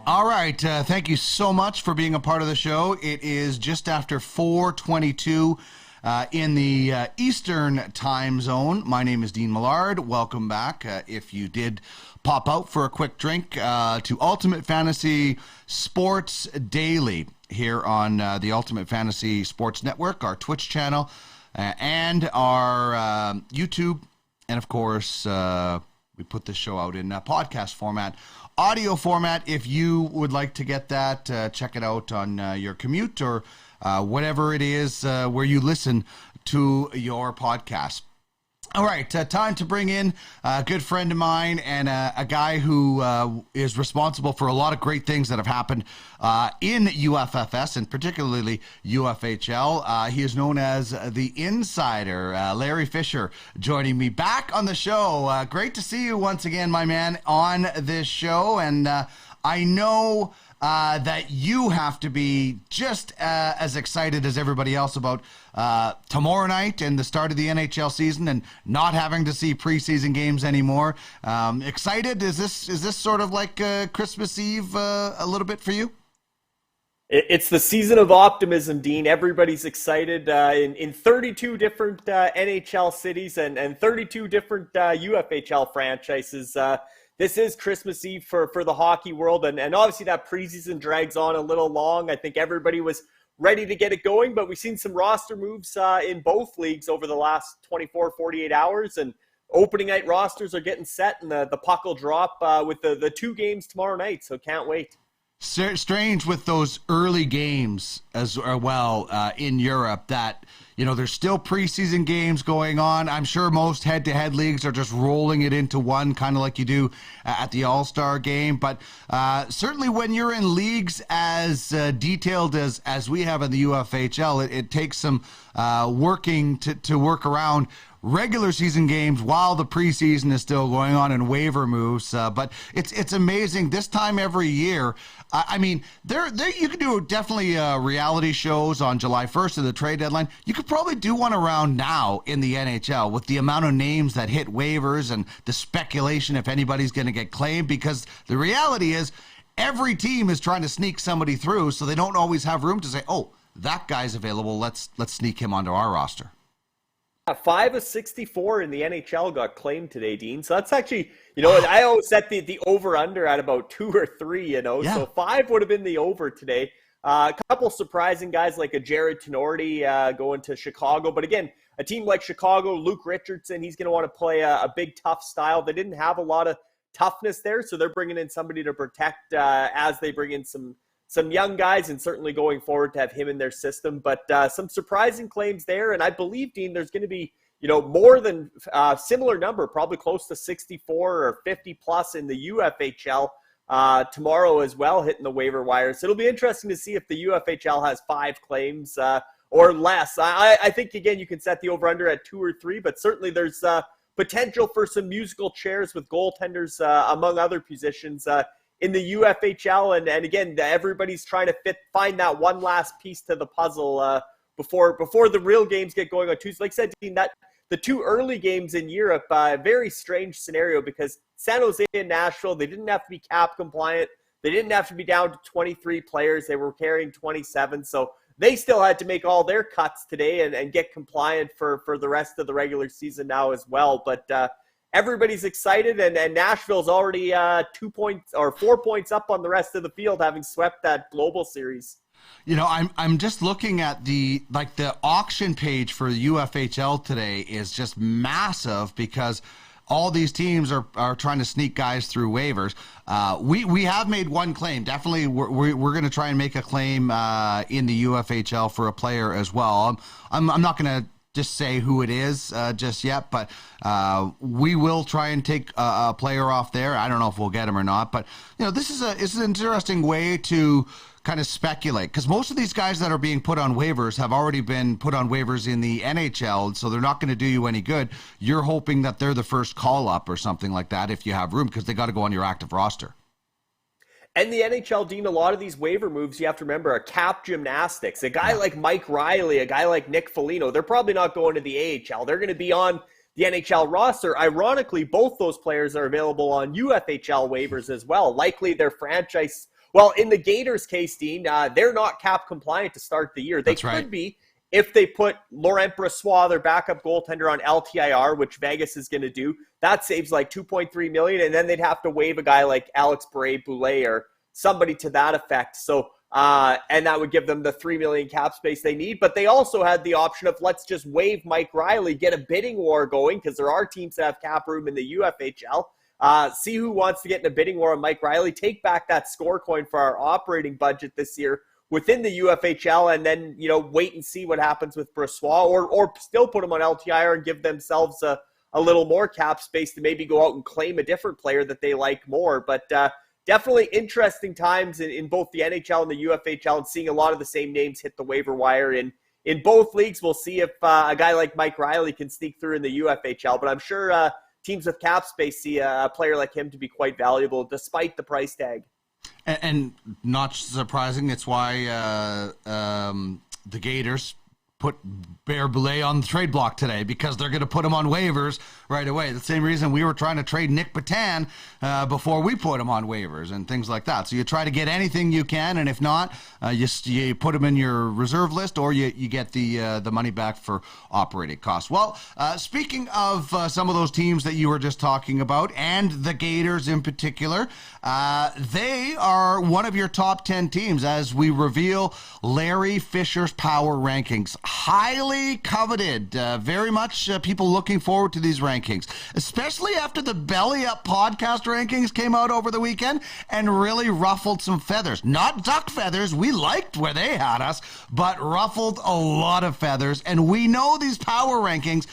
All right. Thank you so much for being a part of the show. It is just after 4:22 in the Eastern time zone. My name is Dean Millard. Welcome back. If you did pop out for a quick drink to Ultimate Fantasy Sports Daily here on the Ultimate Fantasy Sports Network, our Twitch channel, and our YouTube. And, of course, we put this show out in podcast format, audio format. If you would like to get that, check it out on your commute or whatever it is where you listen to your podcast. All right, time to bring in a good friend of mine and a guy who is responsible for a lot of great things that have happened in UFFS and particularly UFHL. He is known as the Insider. Larry Fisher joining me back on the show. Great to see you once again, my man, on this show. And I know that you have to be just as excited as everybody else about tomorrow night and the start of the NHL season and not having to see preseason games anymore. Excited? Is this sort of like Christmas Eve a little bit for you? It's the season of optimism, Dean. Everybody's excited in 32 different NHL cities and 32 different UFHL franchises. This is Christmas Eve for the hockey world, and obviously that preseason drags on a little long. I think everybody was ready to get it going, but we've seen some roster moves in both leagues over the last 24, 48 hours, and opening night rosters are getting set, and the puck will drop with the two games tomorrow night, so can't wait. Strange with those early games as well in Europe that, you know, there's still preseason games going on. I'm sure most head-to-head leagues are just rolling it into one, kind of like you do at the All-Star game. But certainly when you're in leagues as detailed as we have in the UFHL, it takes some working to work around regular season games while the preseason is still going on and waiver moves. But it's amazing this time every year. I mean, there you could do definitely reality shows on July 1st of the trade deadline. You could probably do one around now in the NHL with the amount of names that hit waivers and the speculation if anybody's going to get claimed, because the reality is every team is trying to sneak somebody through, so they don't always have room to say, oh, that guy's available, let's sneak him onto our roster. 5 of 64 in the NHL got claimed today, Dean. So that's actually, you know, I always set the over-under at about 2 or 3, you know. Yeah. So 5 would have been the over today. A couple surprising guys like a Jared Tenorti going to Chicago. But again, a team like Chicago, Luke Richardson, he's going to want to play a big, tough style. They didn't have a lot of toughness there, so they're bringing in somebody to protect as they bring in some young guys, and certainly going forward to have him in their system. But some surprising claims there. And I believe, Dean, there's going to be, you know, more than a similar number, probably close to 64 or 50 plus in the UFHL tomorrow as well, hitting the waiver wire. So it'll be interesting to see if the UFHL has 5 claims or less. I think, again, you can set the over-under at 2 or 3, but certainly there's potential for some musical chairs with goaltenders, among other positions, in the UFHL, and again, everybody's trying to find that one last piece to the puzzle before the real games get going on Tuesday. Like I said, Dean, that the 2 early games in Europe, very strange scenario, because San Jose and Nashville, they didn't have to be cap compliant. They didn't have to be down to 23 players. They were carrying 27, so they still had to make all their cuts today and get compliant for the rest of the regular season now as well. But everybody's excited, and Nashville's already 2 points or 4 points up on the rest of the field, having swept that global series. You know, I'm just looking at the auction page for the UFHL today is just massive, because all these teams are trying to sneak guys through waivers. We have made one claim. Definitely, we're going to try and make a claim in the UFHL for a player as well. I'm not going to just say who it is just yet, but we will try and take a player off there. I don't know if we'll get him or not, but you know, this is an interesting way to kind of speculate, because most of these guys that are being put on waivers have already been put on waivers in the NHL, so they're not going to do you any good. You're hoping that they're the first call up or something like that if you have room, because they got to go on your active roster. And the NHL, Dean, a lot of these waiver moves, you have to remember, are cap gymnastics. A guy like Mike Riley, a guy like Nick Foligno, they're probably not going to the AHL. They're going to be on the NHL roster. Ironically, both those players are available on UFHL waivers as well. Likely their franchise Well, in the Gators case, Dean, they're not cap compliant to start the year. They could be if they put Laurent Brossoit, their backup goaltender, on LTIR, which Vegas is going to do. That saves like $2.3 million, and then they'd have to waive a guy like Alex Beret-Boulet or somebody to that effect. So, and that would give them the $3 million cap space they need. But they also had the option of, let's just waive Mike Riley, get a bidding war going, because there are teams that have cap room in the UFHL. See who wants to get in a bidding war on Mike Riley, take back that score coin for our operating budget this year within the UFHL, and then, wait and see what happens with Brossoit, or still put them on LTIR and give themselves a little more cap space to maybe go out and claim a different player that they like more. But definitely interesting times in both the NHL and the UFHL, and seeing a lot of the same names hit the waiver wire in both leagues. We'll see if a guy like Mike Riley can sneak through in the UFHL, but I'm sure teams with cap space see a player like him to be quite valuable despite the price tag. And not surprising, it's why the Gators put Beret-Boulet on the trade block today, because they're going to put him on waivers right away. The same reason we were trying to trade Nick Patan before we put him on waivers and things like that. So you try to get anything you can, and if not, you put him in your reserve list, or you get the money back for operating costs. Well, speaking of some of those teams that you were just talking about, and the Gators in particular, they are one of your top 10 teams as we reveal Larry Fisher's Power Rankings. Highly coveted. Very much people looking forward to these rankings, especially after the Belly Up podcast rankings came out over the weekend and really ruffled some feathers. Not duck feathers. We liked where they had us, but ruffled a lot of feathers. And we know these power rankings.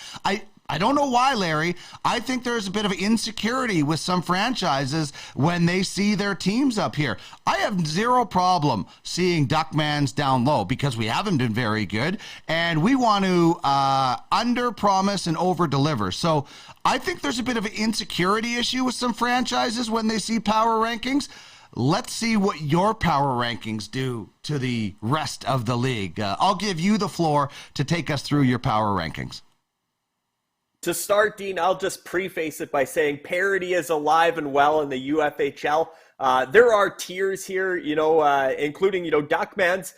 I don't know why, Larry. I think there's a bit of insecurity with some franchises when they see their teams up here. I have zero problem seeing Duckmans down low, because we haven't been very good, and we want to under-promise and over-deliver. So I think there's a bit of an insecurity issue with some franchises when they see power rankings. Let's see what your power rankings do to the rest of the league. I'll give you the floor to take us through your power rankings. To start, Dean, I'll just preface it by saying parity is alive and well in the UFHL. There are tiers here, including, Duckmans,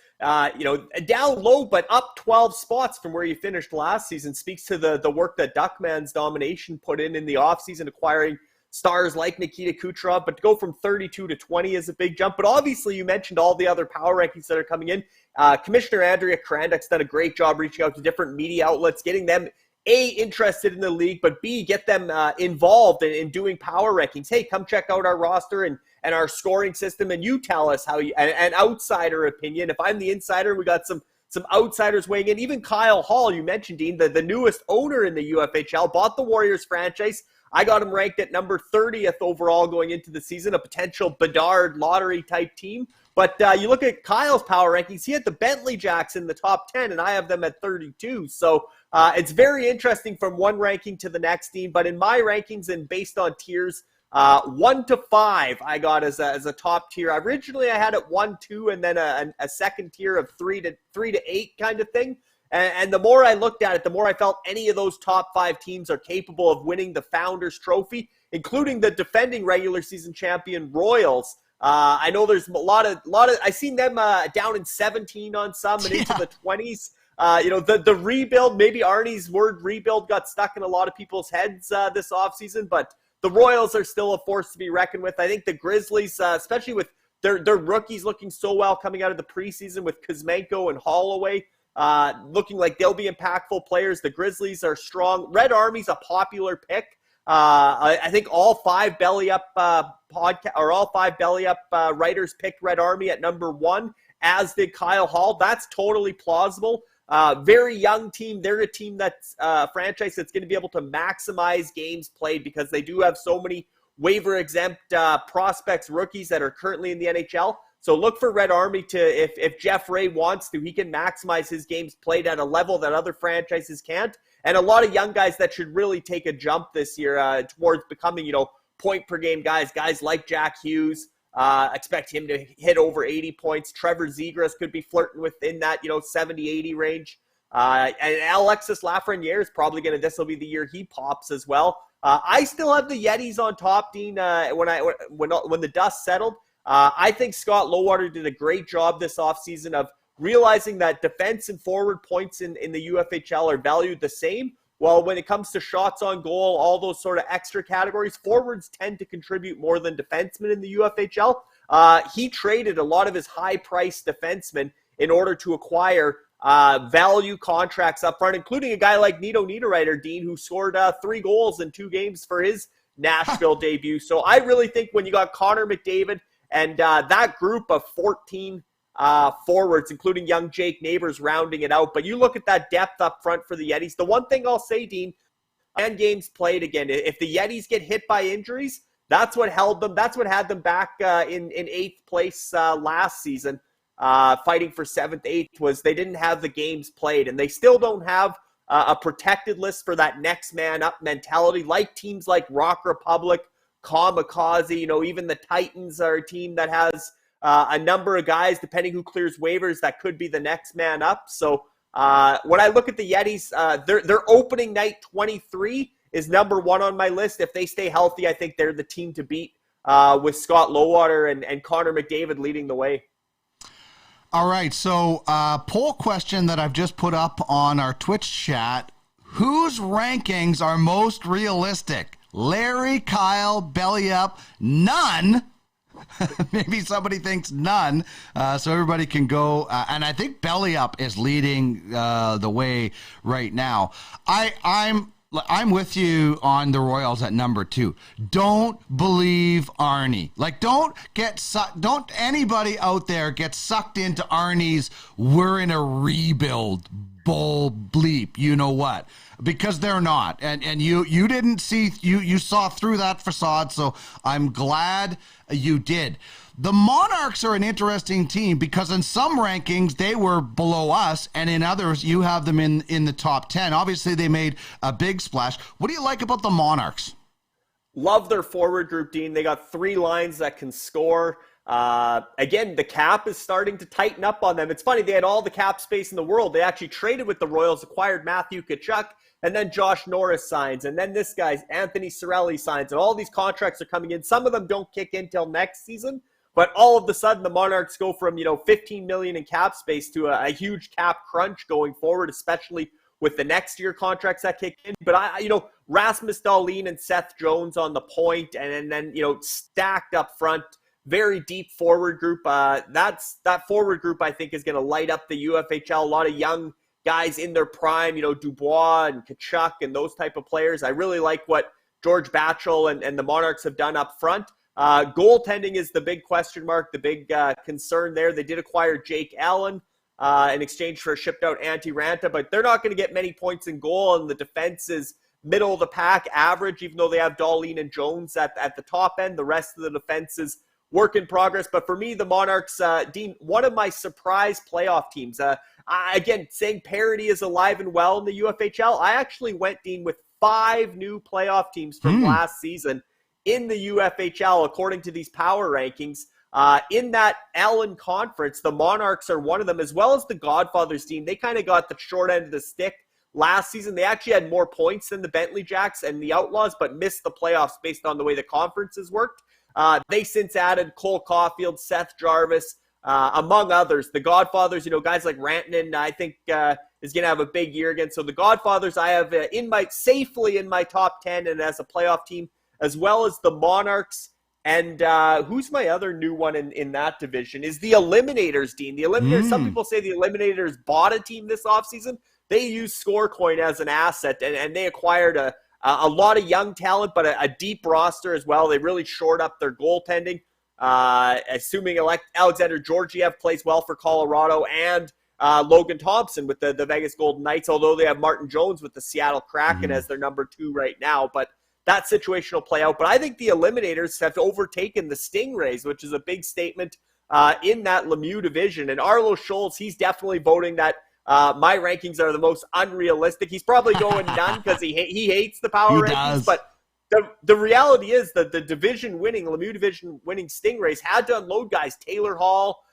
down low, but up 12 spots from where you finished last season. Speaks to the work that Duckman's domination put in the offseason, acquiring stars like Nikita Kucherov. But to go from 32 to 20 is a big jump. But obviously, you mentioned all the other power rankings that are coming in. Commissioner Andrea Krandek's done a great job reaching out to different media outlets, getting them interested in the league, but B, get them involved in doing power rankings. Hey, come check out our roster and our scoring system, and you tell us how you, an outsider opinion. If I'm the insider, we got some outsiders weighing in. Even Kyle Hall, you mentioned, Dean, the newest owner in the UFHL, bought the Warriors franchise. I got him ranked at number 30th overall going into the season, a potential Bedard lottery-type team. But you look at Kyle's power rankings, he had the Bentley Jacks in the top 10, and I have them at 32. So it's very interesting from one ranking to the next, Dean. But in my rankings and based on tiers, 1 to 5 I got as a top tier. Originally I had it 1, 2, and then a second tier of 3 to 8 kind of thing. And the more I looked at it, the more I felt any of those top 5 teams are capable of winning the Founders Trophy, including the defending regular season champion Royals. I know there's a lot of I seen them down in 17 on some and into the 20s. The rebuild, maybe Arnie's word rebuild got stuck in a lot of people's heads this offseason, but the Royals are still a force to be reckoned with. I think the Grizzlies, especially with their rookies looking so well coming out of the preseason with Kuzmenko and Holloway, looking like they'll be impactful players. The Grizzlies are strong. Red Army's a popular pick. I think all 5 Belly Up writers picked Red Army at number 1, as did Kyle Hall. That's totally plausible. Very young team. They're a team that's franchise that's going to be able to maximize games played, because they do have so many waiver exempt prospects, rookies that are currently in the NHL. So look for Red Army to, if Jeff Ray wants to, he can maximize his games played at a level that other franchises can't. And a lot of young guys that should really take a jump this year towards becoming, point per game guys like Jack Hughes. Expect him to hit over 80 points. Trevor Zegras could be flirting within that, 70, 80 range. And Alexis Lafreniere is probably this will be the year he pops as well. I still have the Yetis on top, Dean, when the dust settled. I think Scott Lowater did a great job this offseason of realizing that defense and forward points in the UFHL are valued the same. Well, when it comes to shots on goal, all those sort of extra categories, forwards tend to contribute more than defensemen in the UFHL. He traded a lot of his high-priced defensemen in order to acquire value contracts up front, including a guy like Nito Niederreiter, Dean, who scored 3 goals in 2 games for his Nashville debut. So I really think when you got Connor McDavid and that group of 14 forwards, including young Jake Neighbors rounding it out. But you look at that depth up front for the Yetis. The one thing I'll say, Dean, and games played again. If the Yetis get hit by injuries, that's what held them. That's what had them back in 8th place last season, fighting for 7th, 8th, was they didn't have the games played. And they still don't have a protected list for that next man up mentality, like teams like Rock Republic, Kamikaze, even the Titans are a team that has a number of guys, depending who clears waivers, that could be the next man up. So when I look at the Yetis, their opening night 23 is number 1 on my list. If they stay healthy, I think they're the team to beat with Scott Lowater and Connor McDavid leading the way. All right, so poll question that I've just put up on our Twitch chat. Whose rankings are most realistic? Larry, Kyle, belly up, none. Maybe somebody thinks none, so everybody can go. And I think belly up is leading the way right now. I'm with you on the Royals at number 2. Don't believe Arnie. Don't anybody out there get sucked into Arnie's "we're in a rebuild" bull bleep. You know what? Because they're not, and you didn't see, you saw through that facade. So I'm glad you did. The Monarchs are an interesting team because in some rankings they were below us, and in others you have them in the top 10. Obviously they made a big splash. What do you like about the Monarchs? Love their forward group, Dean. They got 3 lines that can score. Again, the cap is starting to tighten up on them. It's funny, they had all the cap space in the world. They actually traded with the Royals, acquired Matthew Tkachuk, and then Josh Norris signs, and then this guy's Anthony Cirelli signs, and all these contracts are coming in. Some of them don't kick in till next season, but all of a sudden the Monarchs go from, $15 million in cap space to a huge cap crunch going forward, especially with the next year contracts that kick in. But Rasmus Dahlin and Seth Jones on the point, and then stacked up front, very deep forward group. That forward group I think is going to light up the UFHL. A lot of young guys in their prime, Dubois and Tkachuk and those type of players. I really like what George Batchel and the Monarchs have done up front. Goaltending is the big question mark, the big concern there. They did acquire Jake Allen in exchange for a shipped out Antti Ranta, but they're not going to get many points in goal, and the defense is middle of the pack average, even though they have Dahlin and Jones at the top end. The rest of the defense is work in progress. But for me, the Monarchs, Dean, one of my surprise playoff teams. Again, saying parity is alive and well in the UFHL. I actually went, Dean, with 5 new playoff teams from last season in the UFHL, according to these power rankings. In that Allen Conference, the Monarchs are one of them, as well as the Godfathers team. They kind of got the short end of the stick last season. They actually had more points than the Bentley Jacks and the Outlaws, but missed the playoffs based on the way the conferences worked. They since added Cole Caulfield, Seth Jarvis, among others. The Godfathers, guys like Rantanen, I think is going to have a big year again. So the Godfathers I have safely in my top 10 and as a playoff team, as well as the Monarchs. And who's my other new one in that division is the Eliminators, Dean. The Eliminators, some people say the Eliminators bought a team this offseason. They used Scorecoin as an asset, and they acquired a lot of young talent, but a deep roster as well. They really shored up their goaltending. Assuming Alexander Georgiev plays well for Colorado, and Logan Thompson with the Vegas Golden Knights, although they have Martin Jones with the Seattle Kraken as their number 2 right now. But that situation will play out. But I think the Eliminators have overtaken the Stingrays, which is a big statement in that Lemieux division. And Arlo Scholz, he's definitely voting that my rankings are the most unrealistic. He's probably going none because he hates the power rankings. But the reality is that the Lemieux division winning Stingrays had to unload guys, Taylor Hall,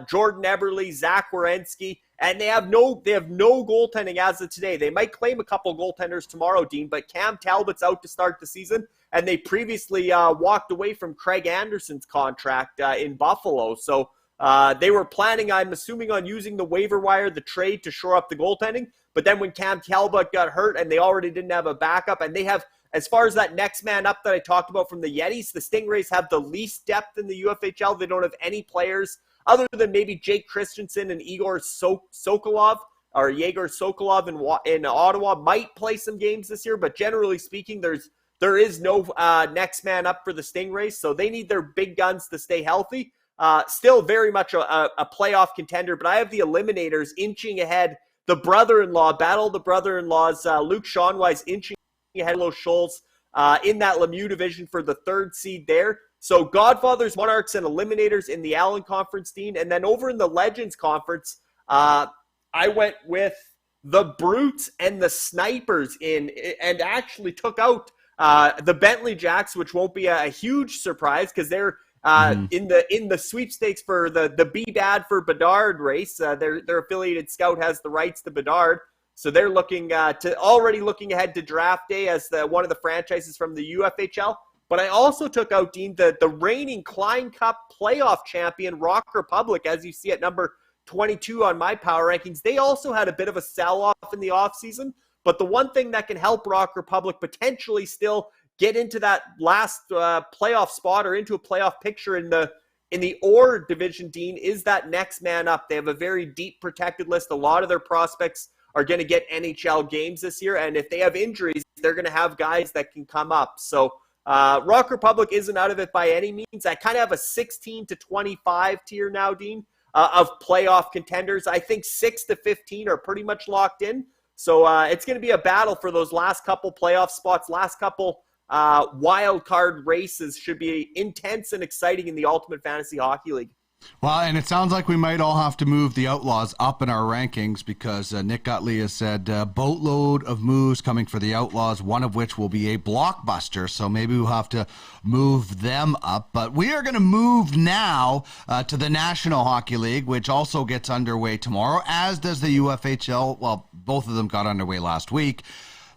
Jordan Eberle, Zach Werenski, and they have no goaltending as of today. They might claim a couple goaltenders tomorrow, Dean, but Cam Talbot's out to start the season, and they previously walked away from Craig Anderson's contract in Buffalo. So they were planning, I'm assuming, on using the waiver wire, the trade, to shore up the goaltending. But then when Cam Talbot got hurt and they already didn't have a backup, and they have, as far as that next man up that I talked about from the Yetis, the Stingrays have the least depth in the UFHL. They don't have any players other than maybe Jake Christensen and Igor Sokolov, or Yegor Sokolov in Ottawa might play some games this year. But generally speaking, there is no next man up for the Stingrays. So they need their big guns to stay healthy. Still very much a playoff contender, but I have the Eliminators inching ahead. The brother-in-law, battle of the brother-in-laws, Luke Schonweiss inching ahead of Los Scholz in that Lemieux division for the third seed there. So Godfathers, Monarchs, and Eliminators in the Allen Conference, Dean. And then over in the Legends Conference, I went with the Brutes and the Snipers and actually took out the Bentley Jacks, which won't be a huge surprise because they're in the sweepstakes for the Be Bad for Bedard race. Their affiliated scout has the rights to Bedard. So they're already looking ahead to draft day as one of the franchises from the UFHL. But I also took out, Dean, the reigning Klein Cup playoff champion, Rock Republic, as you see at number 22 on my power rankings. They also had a bit of a sell-off in the offseason. But the one thing that can help Rock Republic potentially still get into that last playoff spot or into a playoff picture in the Orr division, Dean, is that next man up. They have a very deep protected list. A lot of their prospects are going to get NHL games this year. And if they have injuries, they're going to have guys that can come up. So Rock Republic isn't out of it by any means. I kind of have a 16 to 25 tier now, Dean, of playoff contenders. I think 6 to 15 are pretty much locked in. So it's going to be a battle for those last couple playoff spots. Last couple wild card races should be intense and exciting in the Ultimate Fantasy Hockey League. Well, and it sounds like we might all have to move the Outlaws up in our rankings because Nick Utley has said boatload of moves coming for the Outlaws, one of which will be a blockbuster. So maybe we'll have to move them up. But we are going to move now to the National Hockey League, which also gets underway tomorrow, as does the UFHL. Well, both of them got underway last week,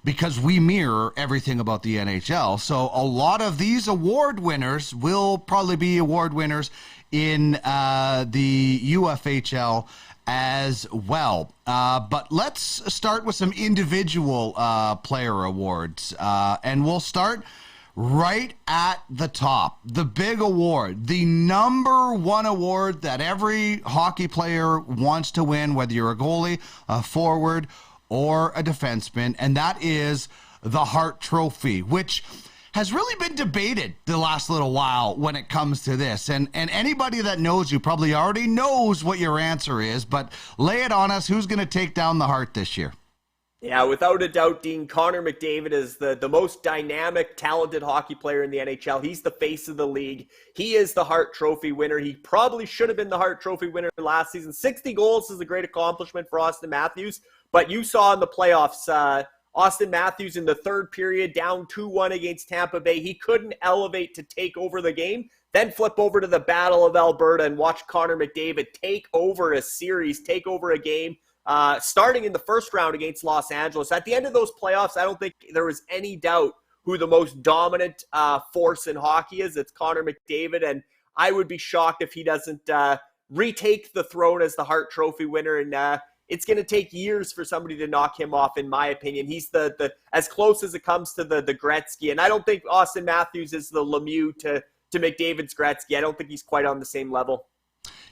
because we mirror everything about the NHL. So a lot of these award winners will probably be award winners in the UFHL as well. But let's start with some individual player awards. And we'll start right at the top. The big award, the number one award that every hockey player wants to win, whether you're a goalie, a forward, or a defenseman, and that is the Hart Trophy, which has really been debated the last little while when it comes to this. And anybody that knows you probably already knows what your answer is, but lay it on us. Who's going to take down the Hart this year? Yeah, without a doubt, Dean, Connor McDavid is the most dynamic, talented hockey player in the NHL. He's the face of the league. He is the Hart Trophy winner. He probably should have been the Hart Trophy winner last season. 60 goals is a great accomplishment for Austin Matthews, but you saw in the playoffs, Austin Matthews in the third period, down 2-1 against Tampa Bay. He couldn't elevate to take over the game, then flip over to the Battle of Alberta and watch Connor McDavid take over a series, take over a game, starting in the first round against Los Angeles. At the end of those playoffs, I don't think there was any doubt who the most dominant force in hockey is. It's Connor McDavid, and I would be shocked if he doesn't retake the throne as the Hart Trophy winner. And it's going to take years for somebody to knock him off, in my opinion. He's the as close as it comes to the Gretzky. And I don't think Austin Matthews is the Lemieux to McDavid's Gretzky. I don't think he's quite on the same level.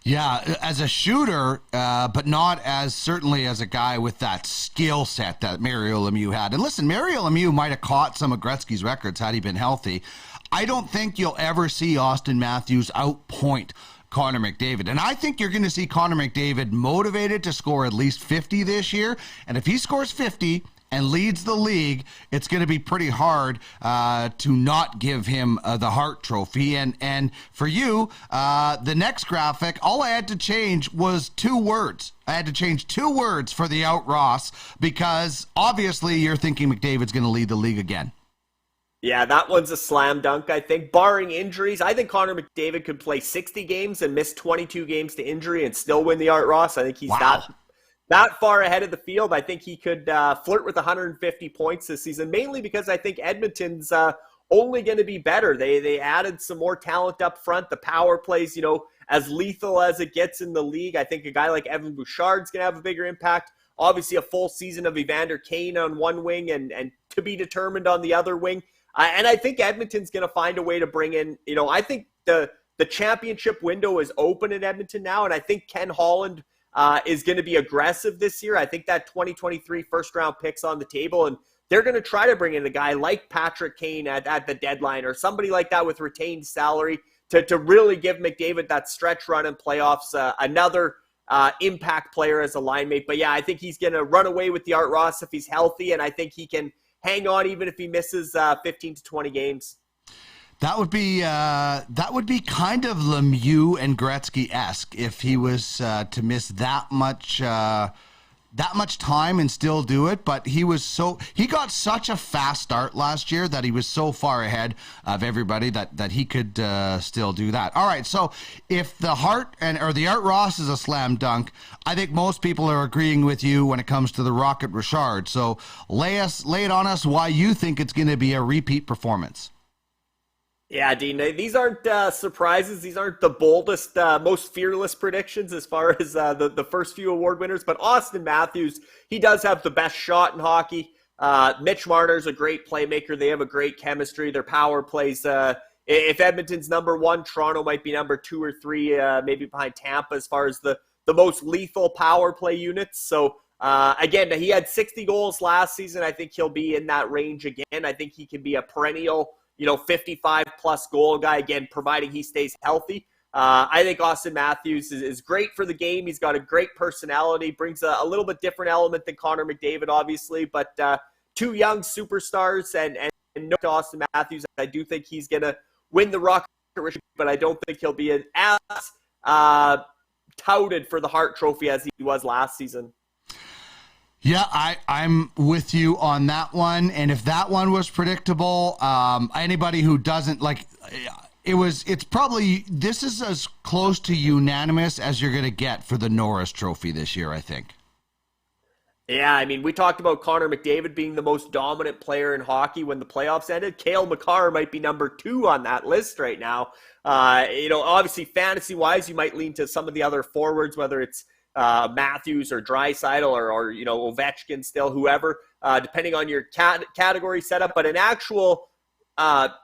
Yeah, as a shooter, but not as certainly as a guy with that skill set that Mario Lemieux had. And listen, Mario Lemieux might have caught some of Gretzky's records had he been healthy. I don't think you'll ever see Austin Matthews outpoint Connor McDavid. And I think you're going to see Connor McDavid motivated to score at least 50 this year. And if he scores 50 and leads the league, it's going to be pretty hard to not give him the Hart Trophy. And for you, the next graphic, all I had to change was 2 words. I had to change 2 words for the out Ross, because obviously you're thinking McDavid's going to lead the league again. Yeah, that one's a slam dunk, I think. Barring injuries, I think Connor McDavid could play 60 games and miss 22 games to injury and still win the Art Ross. I think he's that far ahead of the field. I think he could flirt with 150 points this season, mainly because I think Edmonton's only going to be better. They added some more talent up front. The power plays, as lethal as it gets in the league. I think a guy like Evan Bouchard's going to have a bigger impact. Obviously, a full season of Evander Kane on one wing and to be determined on the other wing. And I think Edmonton's going to find a way to bring in, I think the championship window is open in Edmonton now, and I think Ken Holland is going to be aggressive this year. I think that 2023 first-round pick's on the table, and they're going to try to bring in a guy like Patrick Kane at the deadline or somebody like that with retained salary to really give McDavid that stretch run in playoffs, another impact player as a line mate. But yeah, I think he's going to run away with the Art Ross if he's healthy, and I think he can hang on even if he misses 15 to 20 games. That would be kind of Lemieux and Gretzky-esque if he was to miss that much time and still do it. But he got such a fast start last year that he was so far ahead of everybody that he could still do that. All right, so if the Hart or the Art Ross is a slam dunk, I think most people are agreeing with you when it comes to the Rocket Richard. So lay it on us why you think it's going to be a repeat performance. Yeah, Dean, these aren't surprises. These aren't the boldest, most fearless predictions as far as the first few award winners. But Austin Matthews, he does have the best shot in hockey. Mitch Marner's a great playmaker. They have a great chemistry. Their power plays. If Edmonton's number one, Toronto might be number 2 or 3, maybe behind Tampa as far as the most lethal power play units. So, again, he had 60 goals last season. I think he'll be in that range again. I think he can be a perennial 55-plus goal guy, again, providing he stays healthy. I think Austin Matthews is great for the game. He's got a great personality, brings a little bit different element than Connor McDavid, obviously, but two young superstars, and no to Austin Matthews. I do think he's going to win the Rocket Richard, but I don't think he'll be as touted for the Hart Trophy as he was last season. Yeah, I'm with you on that one. And if that one was predictable, anybody who doesn't this is as close to unanimous as you're going to get for the Norris Trophy this year, I think. Yeah, I mean, we talked about Connor McDavid being the most dominant player in hockey when the playoffs ended. Cale Makar might be number 2 on that list right now. Obviously fantasy-wise, you might lean to some of the other forwards, whether it's Matthews or Draisaitl or Ovechkin still, whoever, depending on your category setup. But an actual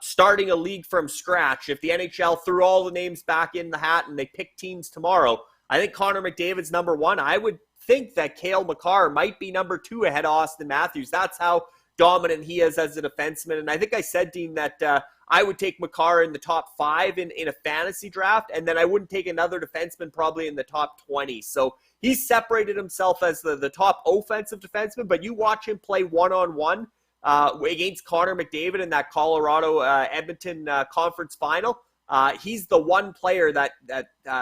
starting a league from scratch, if the NHL threw all the names back in the hat and they picked teams tomorrow, I think Connor McDavid's number 1. I would think that Cale Makar might be number 2 ahead of Austin Matthews. That's how dominant he is as a defenseman. And I think I said, Dean, that I would take Makar in the top 5 in a fantasy draft, and then I wouldn't take another defenseman probably in the top 20. So he's separated himself as the top offensive defenseman, but you watch him play one-on-one against Connor McDavid in that Colorado-Edmonton conference final. He's the one player that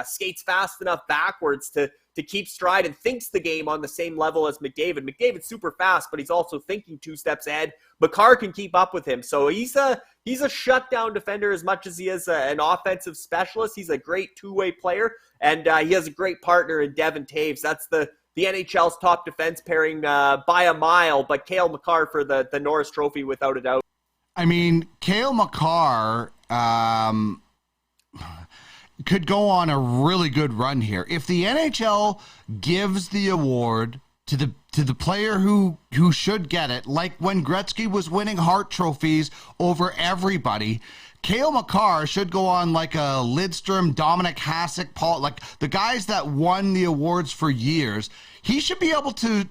skates fast enough backwards to keep stride and thinks the game on the same level as McDavid. McDavid's super fast, but he's also thinking 2 steps ahead. Makar can keep up with him. So he's a shutdown defender as much as he is an offensive specialist. He's a great two-way player, and he has a great partner in Devin Taves. That's the NHL's top defense pairing by a mile, but Cale Makar for the Norris Trophy without a doubt. I mean, Cale Makar could go on a really good run here. If the NHL gives the award to the player who should get it, like when Gretzky was winning Hart trophies over everybody, Cale Makar should go on like a Lidstrom, Dominic Hasek, Paul, like the guys that won the awards for years. He should be able to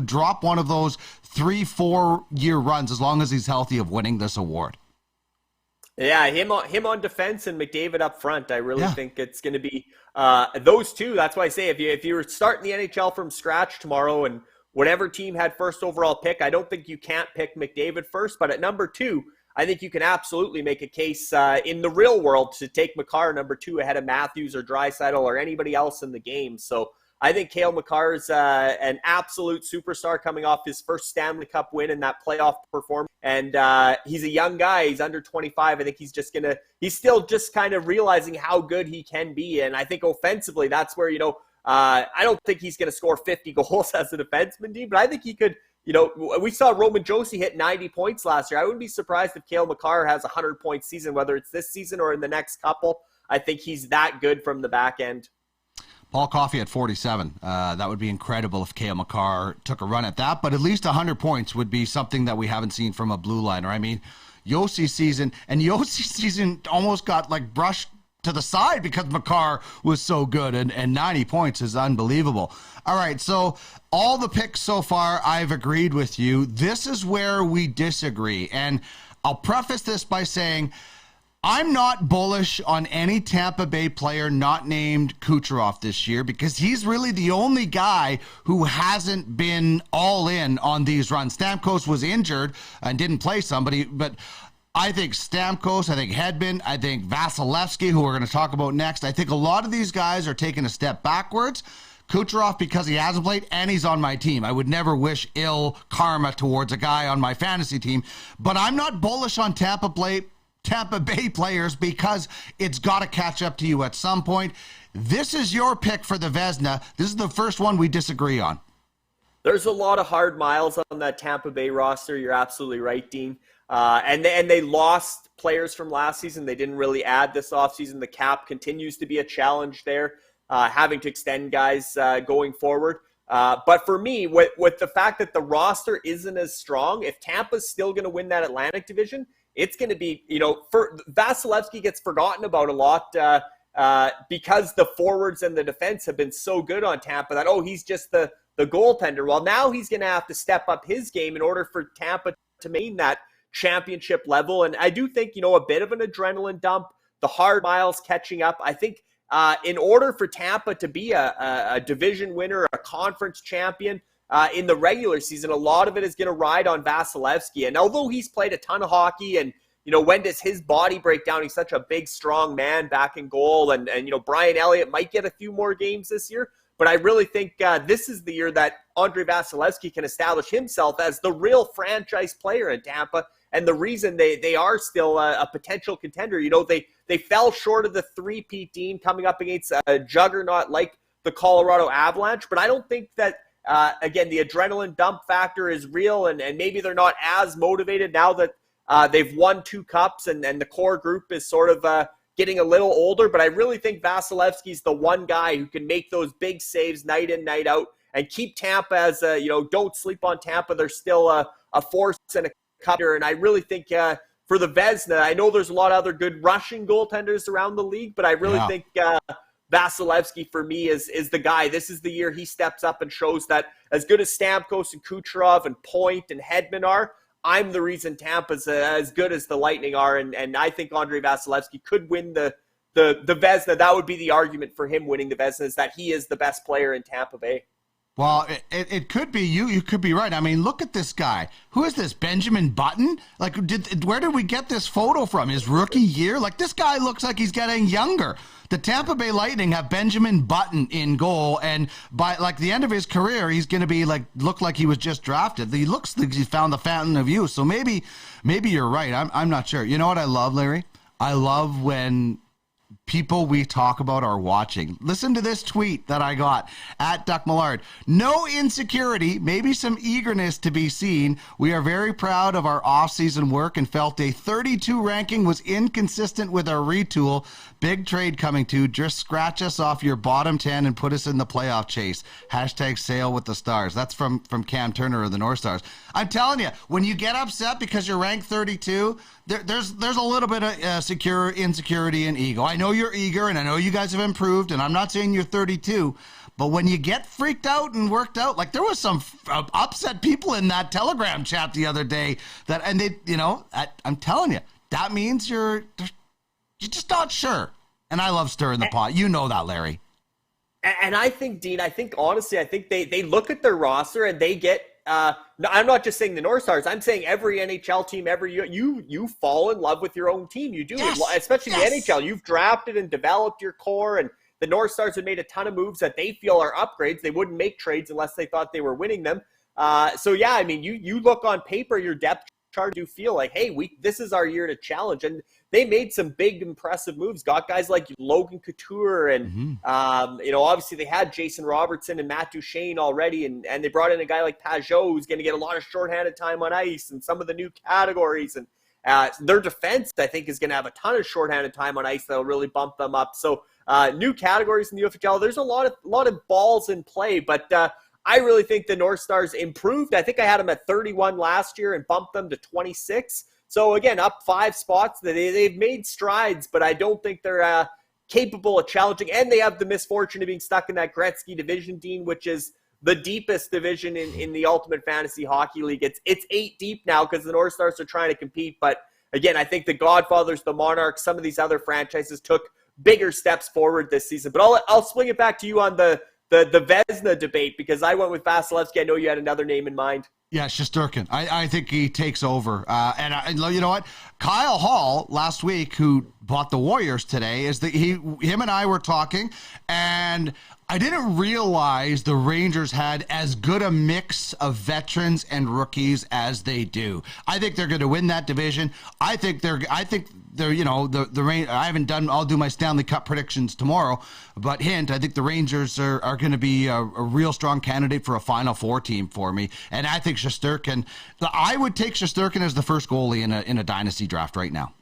drop one of those 3-4 year runs as long as he's healthy of winning this award. Yeah, him on defense and McDavid up front. I really think it's going to be those two. That's why I say if you were starting the NHL from scratch tomorrow and whatever team had first overall pick, I don't think you can't pick McDavid first. But at number 2, I think you can absolutely make a case in the real world to take Makar number 2 ahead of Matthews or Draisaitl or anybody else in the game. So I think Cale Makar is an absolute superstar coming off his first Stanley Cup win in that playoff performance. And he's a young guy. He's under 25. I think he's still just kind of realizing how good he can be. And I think offensively, that's where, I don't think he's going to score 50 goals as a defenseman, Dean, but I think he could we saw Roman Josi hit 90 points last year. I wouldn't be surprised if Cale Makar has a 100-point season, whether it's this season or in the next couple. I think he's that good from the back end. Paul Coffey at 47. That would be incredible if Cale Makar took a run at that, but at least 100 points would be something that we haven't seen from a blue liner. I mean, Yosi's season almost got like brushed to the side because Makar was so good, and 90 points is unbelievable. All right, so all the picks so far, I've agreed with you. This is where we disagree, and I'll preface this by saying I'm not bullish on any Tampa Bay player not named Kucherov this year because he's really the only guy who hasn't been all in on these runs. Stamkos was injured and didn't play somebody, but I think Stamkos, I think Hedman, I think Vasilevsky, who we're going to talk about next. I think a lot of these guys are taking a step backwards. Kucherov, because he hasn't played and he's on my team. I would never wish ill karma towards a guy on my fantasy team, but I'm not bullish on Tampa Bay players because it's got to catch up to you at some point. This is your pick for the Vezina. This is the first one we disagree on. There's a lot of hard miles on that Tampa Bay roster. You're absolutely right, Dean. And they lost players from last season. They didn't really add this offseason. The cap continues to be a challenge there, having to extend guys going forward. But for me, with the fact that the roster isn't as strong, if Tampa's still going to win that Atlantic division, it's going to be, for Vasilevsky gets forgotten about a lot because the forwards and the defense have been so good on Tampa that, he's just the goaltender. Well, now he's going to have to step up his game in order for Tampa to maintain that championship level. And I do think, a bit of an adrenaline dump, the hard miles catching up. I think in order for Tampa to be a division winner, a conference champion, in the regular season, a lot of it is going to ride on Vasilevsky. And although he's played a ton of hockey and, when does his body break down? He's such a big, strong man back in goal. And Brian Elliott might get a few more games this year. But I really think this is the year that Andrei Vasilevsky can establish himself as the real franchise player in Tampa. And the reason they are still a potential contender, they fell short of the three-peat, Dean, coming up against a juggernaut like the Colorado Avalanche. But I don't think that, again, the adrenaline dump factor is real, and maybe they're not as motivated now that they've won 2 cups and the core group is sort of getting a little older. But I really think Vasilevsky's the one guy who can make those big saves night in, night out and keep Tampa as, don't sleep on Tampa. They're still a force and a cutter. And I really think for the Vezina, I know there's a lot of other good Russian goaltenders around the league, but I really think Vasilevsky for me is the guy. This is the year he steps up and shows that as good as Stamkos and Kucherov and Point and Hedman are, I'm the reason Tampa's as good as the Lightning are. And I think Andrei Vasilevsky could win the Vezina. That would be the argument for him winning the Vezina, is that he is the best player in Tampa Bay. Well, it could be you could be right. I mean, look at this guy. Who is this, Benjamin Button? Like, where did we get this photo from? His rookie year? Like, this guy looks like he's getting younger. The Tampa Bay Lightning have Benjamin Button in goal, and by the end of his career, he's going to be look like he was just drafted. He looks like he's found the fountain of youth. So maybe you're right. I'm not sure. You know what I love, Larry? I love when people we talk about are watching. Listen to this tweet that I got at Duck Millard. No insecurity, maybe some eagerness to be seen. We are very proud of our off-season work and felt a 32 ranking was inconsistent with our retool. Big trade coming to. Just scratch us off your bottom 10 and put us in the playoff chase. Hashtag sail with the stars. That's from Cam Turner of the North Stars. I'm telling you, when you get upset because you're ranked 32, there's a little bit of insecurity and ego. I know you're eager, and I know you guys have improved, and I'm not saying you're 32, but when you get freaked out and worked out, like there was some upset people in that Telegram chat the other day I'm telling you, that means you're just not sure. And I love stirring the pot. You know that, Larry. And I think, Dean, honestly, they look at their roster and they get, I'm not just saying the North Stars. I'm saying every NHL team, you fall in love with your own team. You do, yes, especially the NHL. You've drafted and developed your core, and the North Stars have made a ton of moves that they feel are upgrades. They wouldn't make trades unless they thought they were winning them. So yeah, I mean, you look on paper, your depth Chargers do feel like, hey, this is our year to challenge. And they made some big, impressive moves. Got guys like Logan Couture and, obviously they had Jason Robertson and Matt Duchene already. And they brought in a guy like Pajot who's going to get a lot of shorthanded time on ice and some of the new categories. And their defense, I think, is going to have a ton of shorthanded time on ice that'll really bump them up. So new categories in the UFHL. There's a lot of balls in play, but I really think the North Stars improved. I think I had them at 31 last year and bumped them to 26. So again, up 5 spots. They've made strides, but I don't think they're capable of challenging. And they have the misfortune of being stuck in that Gretzky division, Dean, which is the deepest division in the Ultimate Fantasy Hockey League. It's 8 deep now because the North Stars are trying to compete. But again, I think the Godfathers, the Monarchs, some of these other franchises took bigger steps forward this season. But I'll swing it back to you on the Vezina debate, because I went with Vasilevsky. I know you had another name in mind. Yeah, Shesterkin. I think he takes over. And you know what? Kyle Hall last week, who bought the Warriors today, him and I were talking, and I didn't realize the Rangers had as good a mix of veterans and rookies as they do. I think they're going to win that division. I think they're I haven't done, I'll do my Stanley Cup predictions tomorrow, but I think the Rangers are going to be a real strong candidate for a Final Four team for me. And I think Shesterkin, I would take Shesterkin as the first goalie in a dynasty draft right now.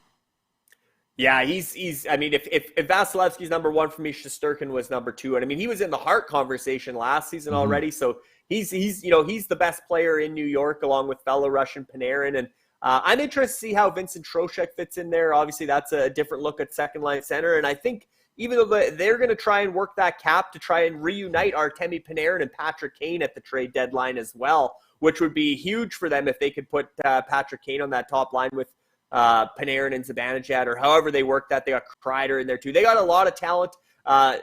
Yeah, he's. I mean, if Vasilevsky's number 1 for me, Shesterkin was number 2, and I mean he was in the Hart conversation last season already. So he's the best player in New York along with fellow Russian Panarin, and I'm interested to see how Vincent Trocheck fits in there. Obviously, that's a different look at second line center, and I think even though they're going to try and work that cap to try and reunite Artemi Panarin and Patrick Kane at the trade deadline as well, which would be huge for them if they could put Patrick Kane on that top line with Panarin and Zibanejad, or however they work that. They got Kreider in there too. They got a lot of talent,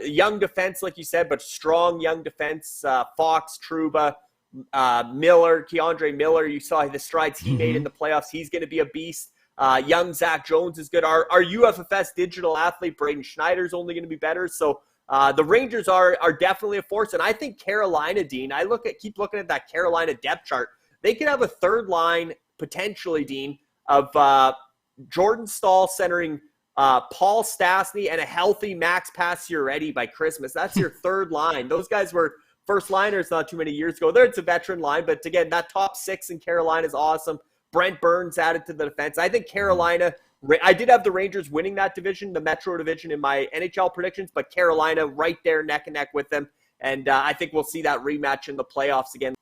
young defense, like you said, but strong young defense. Fox, Trouba, Miller, Keandre Miller. You saw the strides he made in the playoffs. He's going to be a beast. Young Zach Jones is good. Our UFFS digital athlete Braden Schneider is only going to be better. So the Rangers are definitely a force, and I think Carolina, Dean. Keep looking at that Carolina depth chart. They could have a third line potentially, Dean, of Jordan Stahl centering Paul Stastny and a healthy Max Pacioretty by Christmas. That's your third line. Those guys were first liners not too many years ago. It's a veteran line, but again, that top 6 in Carolina is awesome. Brent Burns added to the defense. I think Carolina, I did have the Rangers winning that division, the Metro division, in my NHL predictions, but Carolina right there neck and neck with them. And I think we'll see that rematch in the playoffs again.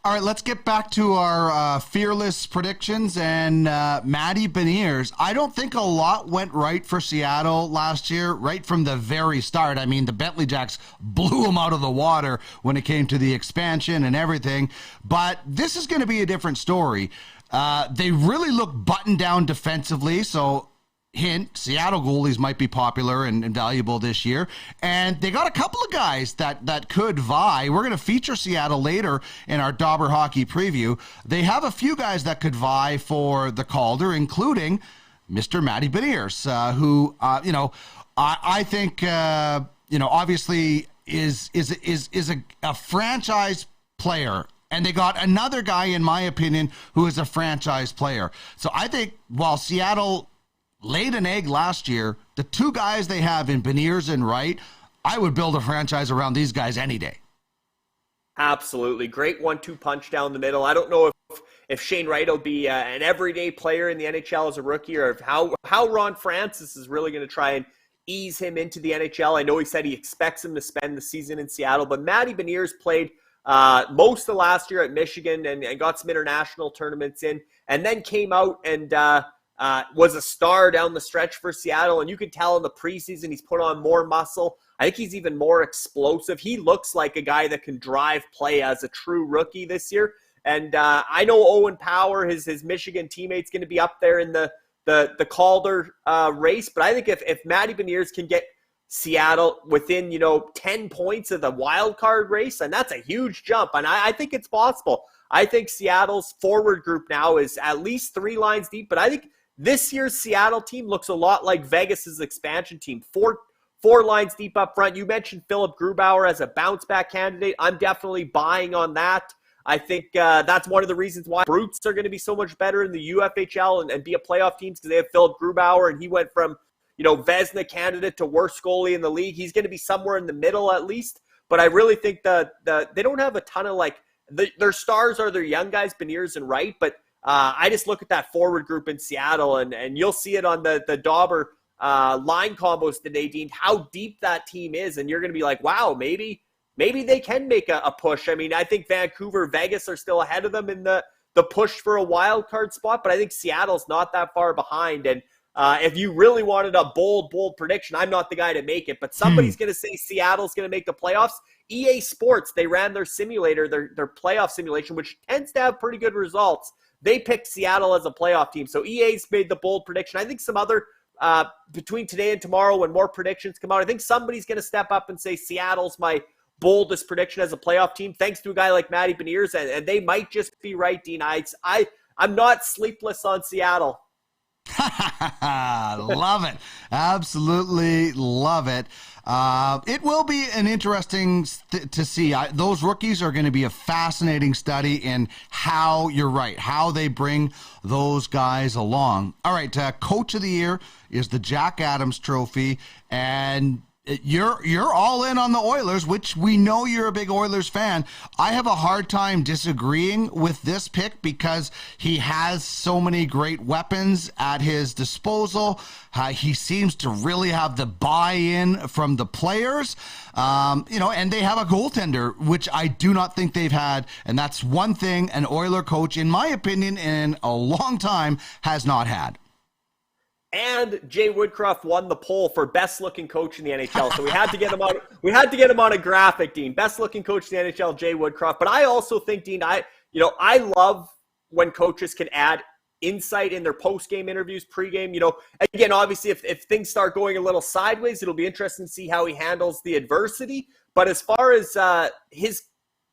All right, let's get back to our fearless predictions and Matty Beniers. I don't think a lot went right for Seattle last year, right from the very start. I mean, the Bentley Jacks blew them out of the water when it came to the expansion and everything. But this is going to be a different story. They really look buttoned down defensively, so hint, Seattle goalies might be popular and valuable this year. And they got a couple of guys that could vie. We're going to feature Seattle later in our Dauber Hockey preview. They have a few guys that could vie for the Calder, including Mr. Matty Beniers, who, I think, obviously is a franchise player. And they got another guy, in my opinion, who is a franchise player. So I think while Seattle laid an egg last year, the 2 guys they have in Beniers and Wright, I would build a franchise around these guys any day. Absolutely. Great 1-2 punch down the middle. I don't know if Shane Wright will be an everyday player in the NHL as a rookie, or if how Ron Francis is really going to try and ease him into the NHL. I know he said he expects him to spend the season in Seattle, but Matty Beniers played most of last year at Michigan and got some international tournaments in, and then came out and was a star down the stretch for Seattle. And you could tell in the preseason he's put on more muscle. I think he's even more explosive. He looks like a guy that can drive play as a true rookie this year. And I know Owen Power, his Michigan teammate's going to be up there in the Calder race. But I think if Matty Beniers can get Seattle within, 10 points of the wild card race, and that's a huge jump. And I think it's possible. I think Seattle's forward group now is at least 3 lines deep. But I think this year's Seattle team looks a lot like Vegas's expansion team. Four lines deep up front. You mentioned Philip Grubauer as a bounce-back candidate. I'm definitely buying on that. I think that's one of the reasons why Brutes are going to be so much better in the UFHL and be a playoff team, because they have Phil Grubauer, and he went from, Vezina candidate to worst goalie in the league. He's going to be somewhere in the middle at least. But I really think that they don't have a ton of their stars are their young guys, Beniers and Wright. But I just look at that forward group in Seattle, and you'll see it on the Dauber line combos today, Dean, how deep that team is. And you're going to be like, wow, maybe they can make a push. I mean, I think Vancouver, Vegas are still ahead of them in the push for a wild card spot, but I think Seattle's not that far behind. And if you really wanted a bold prediction, I'm not the guy to make it, but somebody's going to say Seattle's going to make the playoffs. EA Sports, they ran their simulator, their playoff simulation, which tends to have pretty good results. They picked Seattle as a playoff team. So EA's made the bold prediction. I think some other, between today and tomorrow when more predictions come out, I think somebody's going to step up and say Seattle's my boldest prediction as a playoff team, thanks to a guy like Matty Beniers, and they might just be right, Dean. I'm not sleepless on Seattle. Love it. Absolutely love it. It will be an interesting to see. Those rookies are going to be a fascinating study in how, you're right, how they bring those guys along. All right, Coach of the Year is the Jack Adams Trophy, and you're all in on the Oilers, which we know you're a big Oilers fan. I have a hard time disagreeing with this pick because he has so many great weapons at his disposal. He seems to really have the buy-in from the players, and they have a goaltender, which I do not think they've had, and that's one thing an Oiler coach, in my opinion, in a long time has not had. And Jay Woodcroft won the poll for best looking coach in the NHL. So we had to get him on. We had to get him on a graphic, Dean. Best looking coach in the NHL, Jay Woodcroft. But I also think, Dean, I love when coaches can add insight in their post game interviews, pregame. Again, obviously, if things start going a little sideways, it'll be interesting to see how he handles the adversity. But as far as his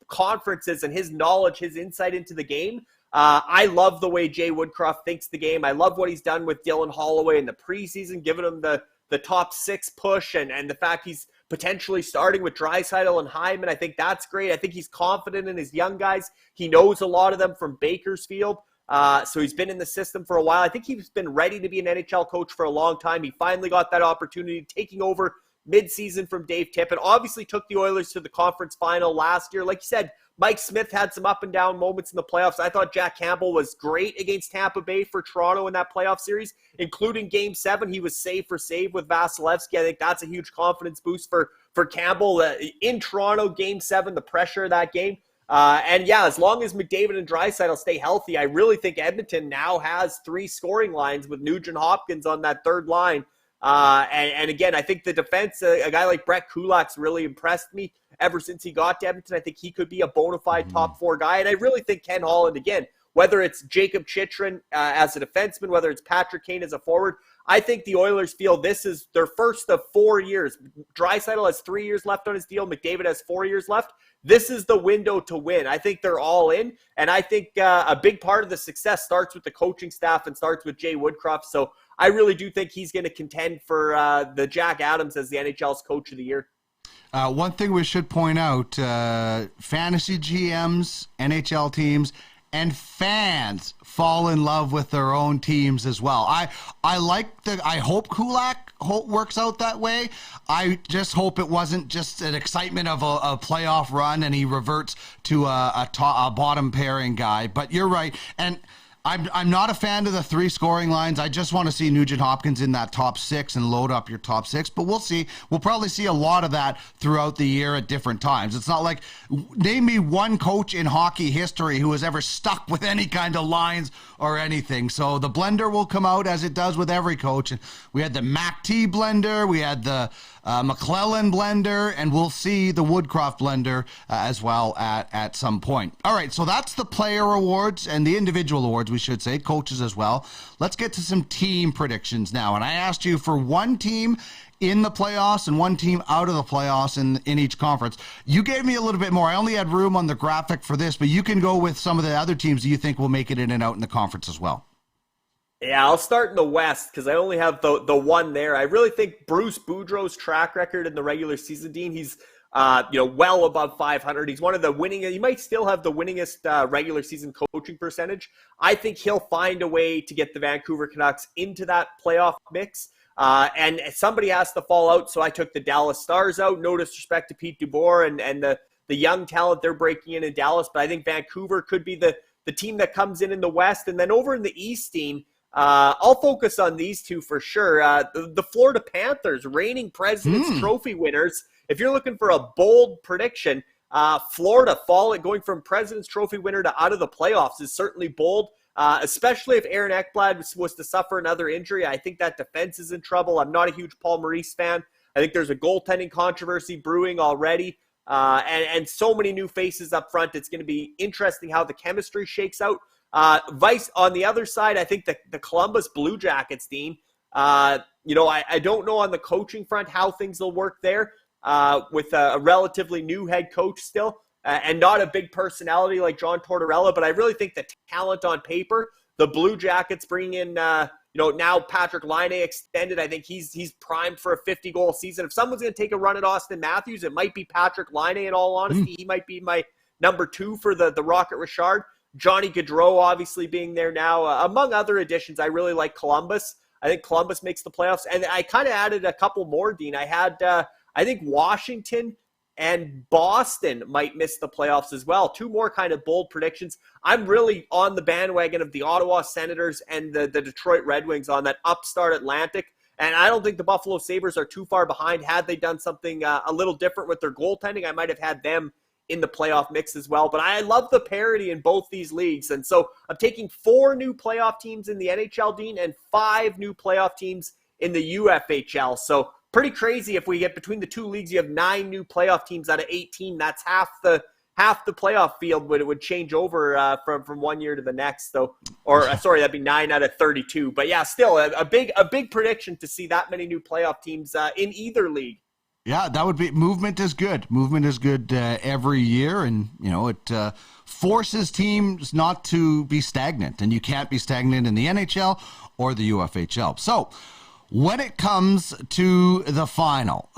conferences and his knowledge, his insight into the game, I love the way Jay Woodcroft thinks the game. I love what he's done with Dylan Holloway in the preseason, giving him the top six push, and the fact he's potentially starting with Draisaitl and Hyman. I think that's great. I think he's confident in his young guys. He knows a lot of them from Bakersfield. So he's been in the system for a while. I think he's been ready to be an NHL coach for a long time. He finally got that opportunity, taking over midseason from Dave Tippett. Obviously took the Oilers to the conference final last year. Like you said, Mike Smith had some up and down moments in the playoffs. I thought Jack Campbell was great against Tampa Bay for Toronto in that playoff series, including Game 7. He was save for save with Vasilevsky. I think that's a huge confidence boost for Campbell. In Toronto, Game 7, the pressure of that game. And yeah, as long as McDavid and Draisaitl stay healthy, I really think Edmonton now has 3 scoring lines with Nugent Hopkins on that third line. And again, I think the defense, a guy like Brett Kulak's really impressed me ever since he got to Edmonton. I think he could be a bona fide top 4 guy. And I really think Ken Holland, again, whether it's Jacob Chychrun as a defenseman, whether it's Patrick Kane as a forward, I think the Oilers feel this is their first of 4 years. Draisaitl has 3 years left on his deal. McDavid has 4 years left. This is the window to win. I think they're all in. And I think a big part of the success starts with the coaching staff and starts with Jay Woodcroft. So I really do think he's going to contend for the Jack Adams as the NHL's coach of the year. One thing we should point out, fantasy GMs, NHL teams, and fans fall in love with their own teams as well. I hope Kulak works out that way. I just hope it wasn't just an excitement of a playoff run and he reverts to a bottom pairing guy. But you're right. And I'm not a fan of the 3 scoring lines. I just want to see Nugent Hopkins in that top 6 and load up your top 6. But we'll see. We'll probably see a lot of that throughout the year at different times. It's not like, name me one coach in hockey history who has ever stuck with any kind of lines or anything. So the blender will come out as it does with every coach. And we had the Mac T blender. We had the McClellan blender, and we'll see the Woodcroft blender as well at some point. All right, so that's the player awards and the individual awards, we should say, coaches as well. Let's get to some team predictions now. And I asked you for one team in the playoffs and one team out of the playoffs in each conference. You gave me a little bit more. I only had room on the graphic for this, but you can go with some of the other teams that you think will make it in and out in the conference as well. Yeah, I'll start in the West because I only have the one there. I really think Bruce Boudreau's track record in the regular season, Dean, he's well above 500. He's one of the he might still have the winningest regular season coaching percentage. I think he'll find a way to get the Vancouver Canucks into that playoff mix. And somebody has to fall out, so I took the Dallas Stars out. No disrespect to Pete DeBoer and the young talent they're breaking in Dallas, but I think Vancouver could be the team that comes in the West. And then over in the East, team, I'll focus on these two for sure. The Florida Panthers, reigning President's Trophy winners. If you're looking for a bold prediction, Florida going from President's Trophy winner to out of the playoffs is certainly bold, especially if Aaron Ekblad was to suffer another injury. I think that defense is in trouble. I'm not a huge Paul Maurice fan. I think there's a goaltending controversy brewing already. And so many new faces up front. It's going to be interesting how the chemistry shakes out. Vice on the other side, I think the Columbus Blue Jackets, Dean, I don't know on the coaching front how things will work there with a relatively new head coach still and not a big personality like John Tortorella. But I really think the talent on paper, the Blue Jackets bringing in now Patrick Laine extended. I think he's primed for a 50-goal season. If someone's going to take a run at Austin Matthews, it might be Patrick Laine, in all honesty. He might be my number 2 for the Rocket Richard. Johnny Gaudreau obviously being there now. Among other additions, I really like Columbus. I think Columbus makes the playoffs. And I kind of added a couple more, Dean. I had, I think Washington and Boston might miss the playoffs as well. 2 more kind of bold predictions. I'm really on the bandwagon of the Ottawa Senators and the Detroit Red Wings on that upstart Atlantic. And I don't think the Buffalo Sabres are too far behind. Had they done something a little different with their goaltending, I might have had them in the playoff mix as well. But I love the parity in both these leagues. And so I'm taking 4 new playoff teams in the NHL, Dean, and 5 new playoff teams in the UFHL. So pretty crazy. If we get between the 2 leagues, you have 9 new playoff teams out of 18. That's half the playoff field would change over from one year to the next. So, that'd be 9 out of 32. But yeah, still a big prediction to see that many new playoff teams in either league. Yeah, that would be, movement is good. Movement is good every year, and it forces teams not to be stagnant, and you can't be stagnant in the NHL or the UFHL. So when it comes to the final,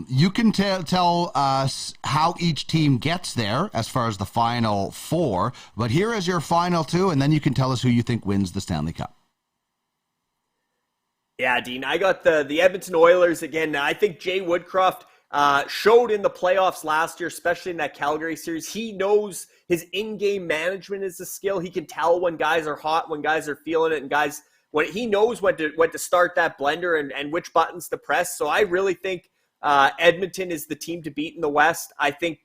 you can tell us how each team gets there as far as the final 4, but here is your final 2, and then you can tell us who you think wins the Stanley Cup. Yeah, Dean, I got the Edmonton Oilers again. I think Jay Woodcroft showed in the playoffs last year, especially in that Calgary series. He knows his in-game management is a skill. He can tell when guys are hot, when guys are feeling it, and he knows when to start that blender and which buttons to press. So I really think Edmonton is the team to beat in the West. I think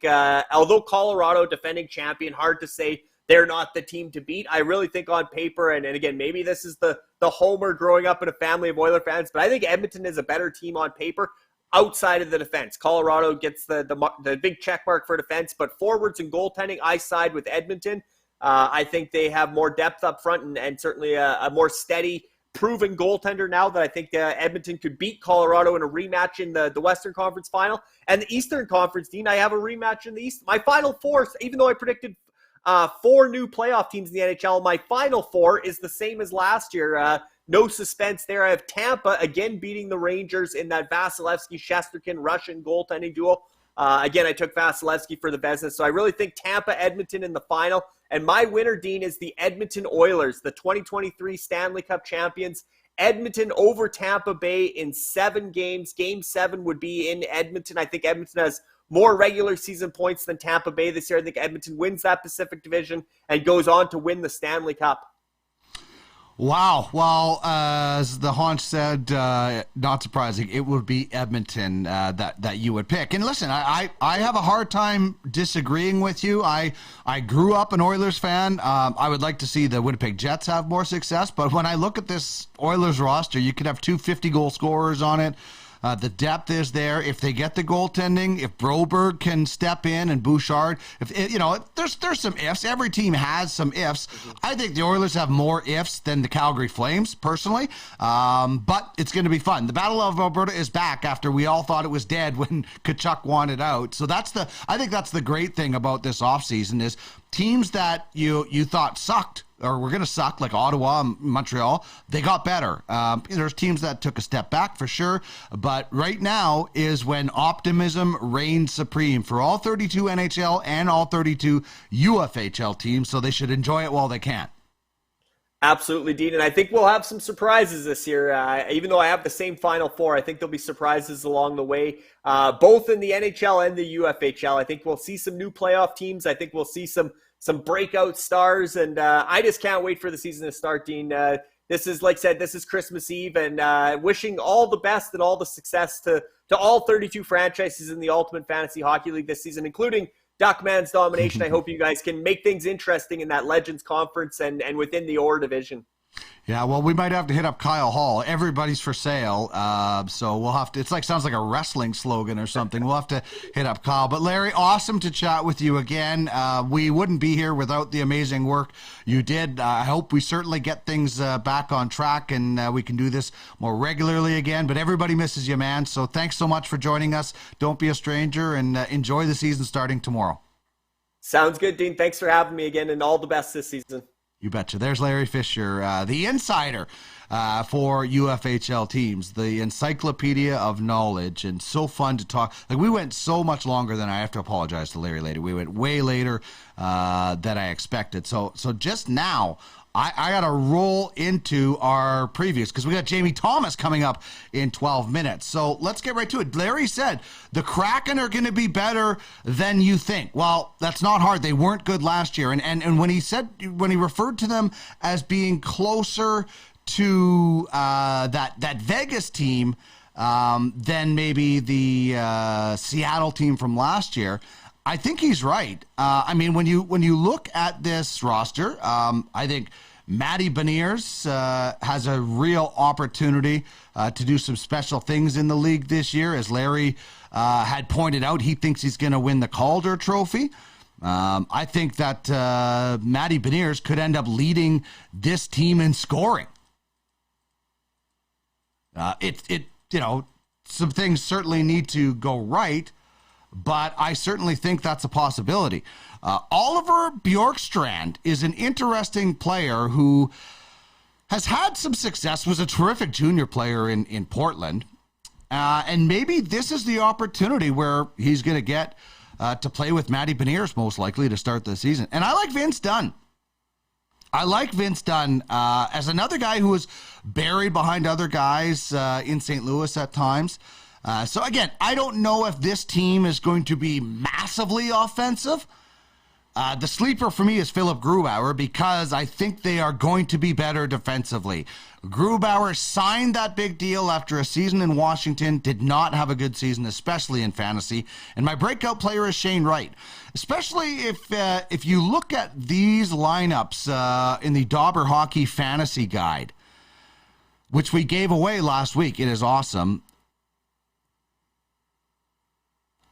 although Colorado, defending champion, hard to say they're not the team to beat. I really think on paper, and again, maybe this is the homer growing up in a family of Oiler fans, but I think Edmonton is a better team on paper outside of the defense. Colorado gets the big check mark for defense, but forwards and goaltending, I side with Edmonton. I think they have more depth up front and certainly a more steady, proven goaltender now that I think Edmonton could beat Colorado in a rematch in the Western Conference Final. And the Eastern Conference, Dean, I have a rematch in the East. My final 4, even though I predicted 4 new playoff teams in the NHL, my final 4 is the same as last year. No suspense there. I have Tampa again beating the Rangers in that Vasilevsky-Shesterkin Russian goaltending duel. Again, I took Vasilevsky for the Vezina, so I really think Tampa-Edmonton in the final. And my winner, Dean, is the Edmonton Oilers, the 2023 Stanley Cup champions. Edmonton over Tampa Bay in 7 games. Game 7 would be in Edmonton. I think Edmonton has more regular season points than Tampa Bay this year. I think Edmonton wins that Pacific Division and goes on to win the Stanley Cup. Wow. Well, as the Haunch said, not surprising, it would be Edmonton that you would pick. And listen, I have a hard time disagreeing with you. I grew up an Oilers fan. I would like to see the Winnipeg Jets have more success. But when I look at this Oilers roster, you could have 2 50-goal scorers on it. The depth is there. If they get the goaltending, if Broberg can step in and Bouchard, there's some ifs. Every team has some ifs. I think the Oilers have more ifs than the Calgary Flames, personally. But it's going to be fun. The Battle of Alberta is back after we all thought it was dead when Tkachuk wanted out. So I think that's the great thing about this offseason is teams that you thought sucked or were going to suck, like Ottawa and Montreal, they got better. There's teams that took a step back for sure, but right now is when optimism reigns supreme for all 32 NHL and all 32 UFHL teams, so they should enjoy it while they can. Absolutely, Dean. And I think we'll have some surprises this year. Even though I have the same Final Four, I think there'll be surprises along the way, both in the NHL and the UFHL. I think we'll see some new playoff teams. I think we'll see some breakout stars. And I just can't wait for the season to start, Dean. This is, like I said, this is Christmas Eve. And wishing all the best and all the success to all 32 franchises in the Ultimate Fantasy Hockey League this season, including Duckman's domination. I hope you guys can make things interesting in that Legends Conference and within the OR division. Yeah, well, we might have to hit up Kyle Hall. Everybody's for sale, so we'll have to. It's like sounds like a wrestling slogan or something. We'll have to hit up Kyle. But Larry, awesome to chat with you again. We wouldn't be here without the amazing work you did. I hope we certainly get things back on track and we can do this more regularly again. But everybody misses you, man. So thanks so much for joining us. Don't be a stranger and enjoy the season starting tomorrow. Sounds good, Dean. Thanks for having me again, and all the best this season. You betcha. There's Larry Fisher, the insider for UFHL teams, the encyclopedia of knowledge, and so fun to talk. Like, we went so much longer than I have to apologize to Larry later. We went way later than I expected. So just now, I got to roll into our previews because we got Jamie Thomas coming up in 12 minutes. So let's get right to it. Larry said the Kraken are going to be better than you think. Well, that's not hard. They weren't good last year. And when he referred to them as being closer to that Vegas team than maybe the Seattle team from last year, I think he's right. I mean, when you look at this roster, I think Matty Beniers has a real opportunity to do some special things in the league this year. As Larry had pointed out, he thinks he's going to win the Calder Trophy. I think that Matty Beniers could end up leading this team in scoring. Some things certainly need to go right, but I certainly think that's a possibility. Oliver Bjorkstrand is an interesting player who has had some success, was a terrific junior player in Portland, and maybe this is the opportunity where he's going to get to play with Matty Beniers most likely to start the season. And I like Vince Dunn. As another guy who was buried behind other guys in St. Louis at times. So again, I don't know if this team is going to be massively offensive. The sleeper for me is Philip Grubauer because I think they are going to be better defensively. Grubauer signed that big deal after a season in Washington, did not have a good season, especially in fantasy. And my breakout player is Shane Wright, especially if you look at these lineups in the Dauber Hockey Fantasy Guide, which we gave away last week. It is awesome.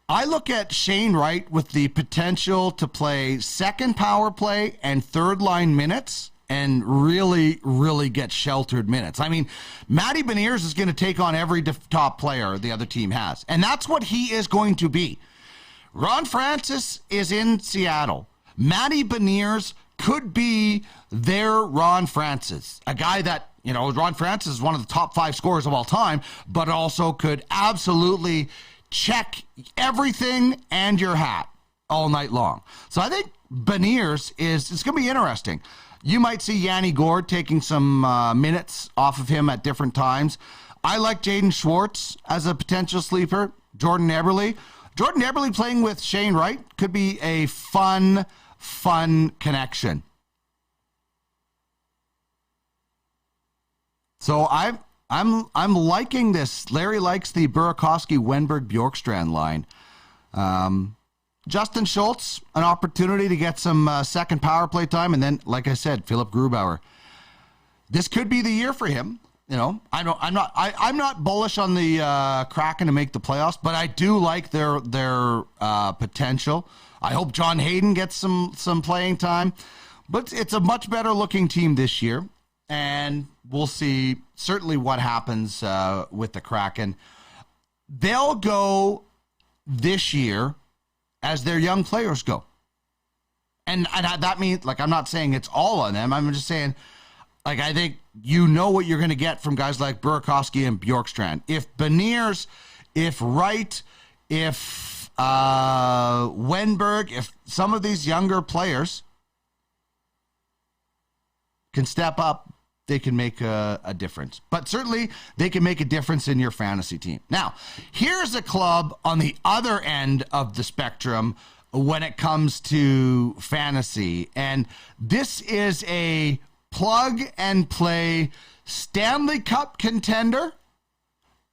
I look at Shane Wright with the potential to play second power play and third line minutes and really, really get sheltered minutes. I mean, Matty Beniers is going to take on every top player the other team has, and that's what he is going to be. Ron Francis is in Seattle. Matty Beniers could be their Ron Francis, a guy that, Ron Francis is one of the top 5 scorers of all time, but also could absolutely check everything and your hat all night long. So I think Beniers it's going to be interesting. You might see Yanni Gourde taking some minutes off of him at different times. I like Jaden Schwartz as a potential sleeper. Jordan Eberle playing with Shane Wright could be a fun connection. So I'm liking this. Larry likes the Burakovsky, Wenberg, Bjorkstrand line. Justin Schultz, an opportunity to get some second power play time, and then, like I said, Philip Grubauer. This could be the year for him. I'm not bullish on the Kraken to make the playoffs, but I do like their potential. I hope John Hayden gets some playing time, but it's a much better looking team this year. And we'll see certainly what happens with the Kraken. They'll go this year as their young players go. And that means, like, I'm not saying it's all on them. I'm just saying, like, I think you know what you're going to get from guys like Burakovsky and Bjorkstrand. If Beniers, if Wright, if Wenberg, if some of these younger players can step up, they can make a difference. But certainly, they can make a difference in your fantasy team. Now, here's a club on the other end of the spectrum when it comes to fantasy. And this is a plug-and-play Stanley Cup contender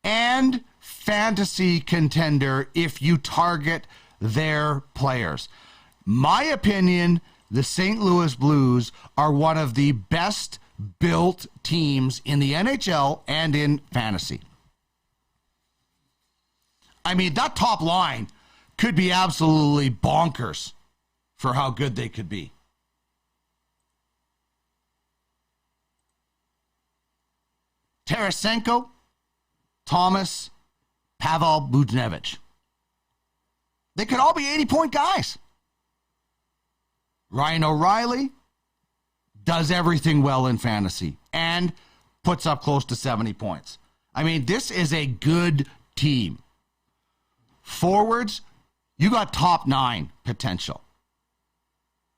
and fantasy contender if you target their players. My opinion, the St. Louis Blues are one of the best built teams in the NHL and in fantasy. I mean, that top line could be absolutely bonkers for how good they could be. Tarasenko, Thomas, Pavel Buchnevich. They could all be 80-point guys. Ryan O'Reilly does everything well in fantasy and puts up close to 70 points. I mean, this is a good team. Forwards, you got top 9 potential.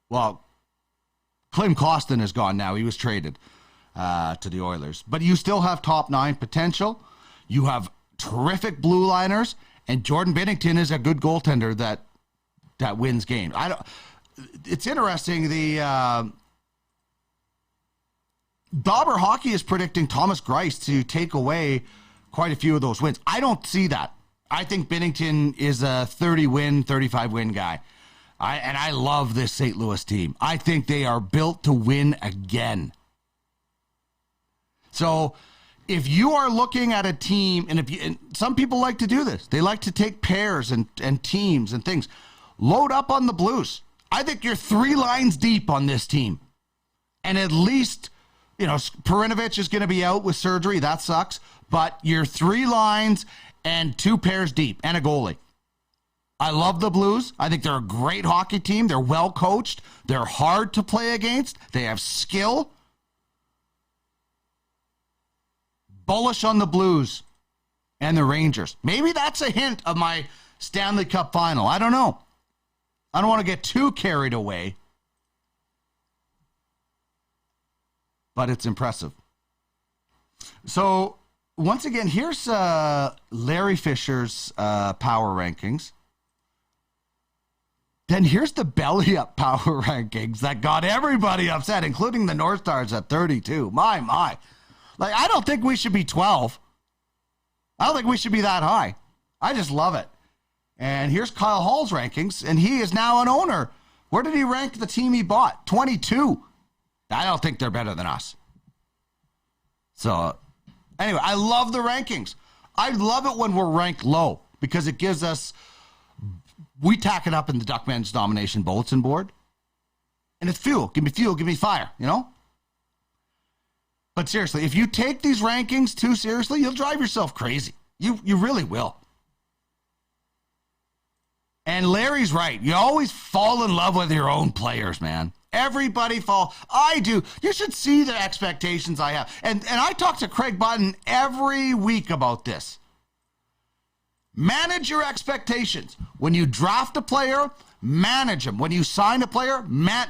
Well, Klim Kostin is gone now. He was traded to the Oilers. But you still have top 9 potential. You have terrific blue liners, and Jordan Binnington is a good goaltender that wins games. It's interesting. The Dauber Hockey is predicting Thomas Greiss to take away quite a few of those wins. I don't see that. I think Binnington is a 30-win, 35-win guy. I love this St. Louis team. I think they are built to win again. So if you are looking at a team, and some people like to do this, they like to take pairs and teams and things. Load up on the Blues. I think you're 3 lines deep on this team. And at least, Perinovich is going to be out with surgery. That sucks. But you're 3 lines and 2 pairs deep and a goalie. I love the Blues. I think they're a great hockey team. They're well coached. They're hard to play against. They have skill. Bullish on the Blues and the Rangers. Maybe that's a hint of my Stanley Cup final. I don't know. I don't want to get too carried away. But it's impressive. So, once again, here's Larry Fisher's power rankings. Then here's the belly up power rankings that got everybody upset, including the North Stars at 32. My. Like, I don't think we should be 12. I don't think we should be that high. I just love it. And here's Kyle Hall's rankings, and he is now an owner. Where did he rank the team he bought? 22. I don't think they're better than us. So, anyway, I love the rankings. I love it when we're ranked low because it gives us, we tack it up in the Duckman's nomination bulletin board. And it's fuel. Give me fire, But seriously, if you take these rankings too seriously, you'll drive yourself crazy. You really will. And Larry's right. You always fall in love with your own players, man. Everybody I do. You should see the expectations I have. And I talk to Craig Button every week about this. Manage your expectations. When you draft a player, manage them. When you sign a player,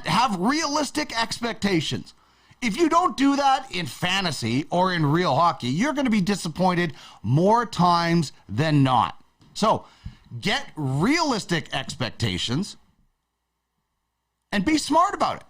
have realistic expectations. If you don't do that in fantasy or in real hockey, you're going to be disappointed more times than not. So, get realistic expectations and be smart about it.